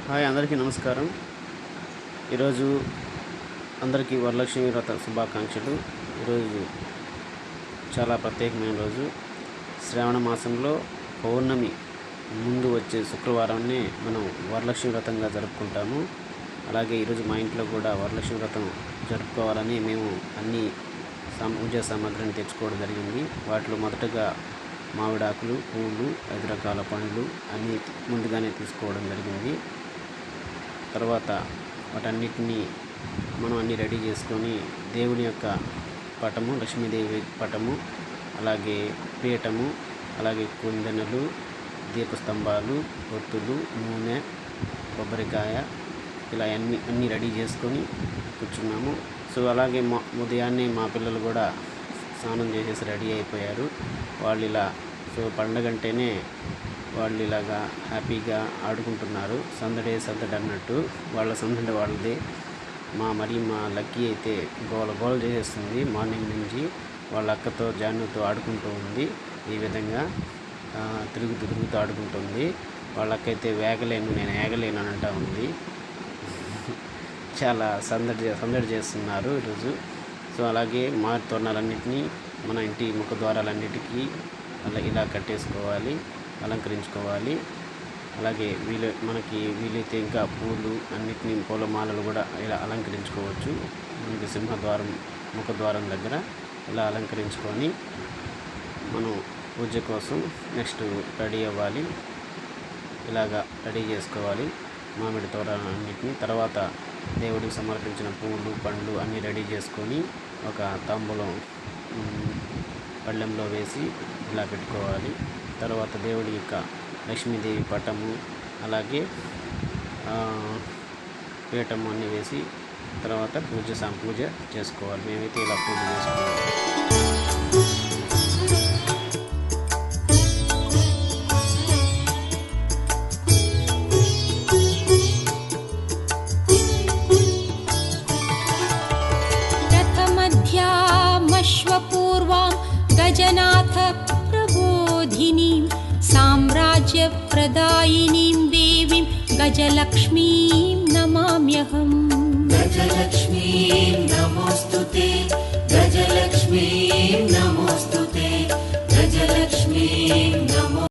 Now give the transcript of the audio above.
Hi, అందరికీ నమస్కారం. ఈరోజు అందరికీ వరలక్ష్మి వ్రత శుభాకాంక్షలు. ఈరోజు చాలా ప్రత్యేకమైన రోజు. శ్రావణ మాసంలో పౌర్ణమి ముందు వచ్చే శుక్రవారాన్ని మనం వరలక్ష్మి వ్రతంగా జరుపుకుంటాము. అలాగే ఈరోజు మా ఇంట్లో కూడా వరలక్ష్మి వ్రతం జరుపుకోవాలని మేము అన్ని పూజా సామాగ్రిని తెచ్చుకోవడం జరిగింది. వాటిలో మొదటగా మామిడాకులు, పువ్వులు, 5 రకాల పండ్లు అన్నీ ముందుగానే తీసుకోవడం జరిగింది. తర్వాత వాటన్నిటినీ మనం అన్నీ రెడీ చేసుకొని దేవుని యొక్క పటము, లక్ష్మీదేవి పటము, అలాగే పీఠము, అలాగే కుందనలు, దీపస్తంభాలు, ఒత్తులు, నూనె, కొబ్బరికాయ ఇలా అన్నీ రెడీ చేసుకొని కూర్చున్నాము. సో అలాగే ఉదయాన్నే మా పిల్లలు కూడా స్నానం చేసేసి రెడీ అయిపోయారు. వాళ్ళు ఇలా పండగ అంటేనే వాళ్ళు ఇలాగా హ్యాపీగా ఆడుకుంటున్నారు. సందడి అన్నట్టు వాళ్ళ సందడి వాళ్ళదే. మా లక్కీ అయితే గోల చేసేస్తుంది. మార్నింగ్ నుంచి వాళ్ళ అక్కతో జానుతో ఆడుకుంటూ ఉంది. ఈ విధంగా తిరుగుతూ ఆడుకుంటుంది. వాళ్ళ అక్క అయితే నేను వేగలేను అని అంటూ ఉంది. చాలా సందడి చేస్తున్నారు ఈరోజు. సో అలాగే మామిడి తోరణాలన్నింటినీ మన ఇంటి ముఖద్వారాలన్నిటికీ ఇలా కట్టేసుకోవాలి, అలంకరించుకోవాలి. అలాగే మనకి వీలైతే ఇంకా పూలు అన్నిటినీ పూలమాలలు కూడా ఇలా అలంకరించుకోవచ్చు. మనకి ముఖద్వారం దగ్గర ఇలా అలంకరించుకొని మనం పూజ కోసం నెక్స్ట్ రెడీ అవ్వాలి. ఇలాగా రెడీ చేసుకోవాలి మామిడి తోరణాలన్నింటినీ. తర్వాత దేవుడికి సమర్పించిన పువ్వులు, పండ్లు అన్నీ రెడీ చేసుకొని ఒక తాంబూలం పళ్ళెంలో వేసి ఇలా పెట్టుకోవాలి. తర్వాత దేవుడి యొక్క లక్ష్మీదేవి పటము, అలాగే పీఠము అన్నీ వేసి తర్వాత పూజ చేసుకోవాలి. మేమైతే ఇలా పూజ చేసుకోవాలి. रथमध्यामश्वपूर्वां गजनाथ प्रबोधिनीं साम्राज्यप्रदायिनीं देवीं गजलक्ष्मीं नमाम्यहम्. गजलक्ष्मीं नमोऽस्तुते, गजलक्ष्मीं नमोऽस्तुते, गजलक्ष्मीं नमो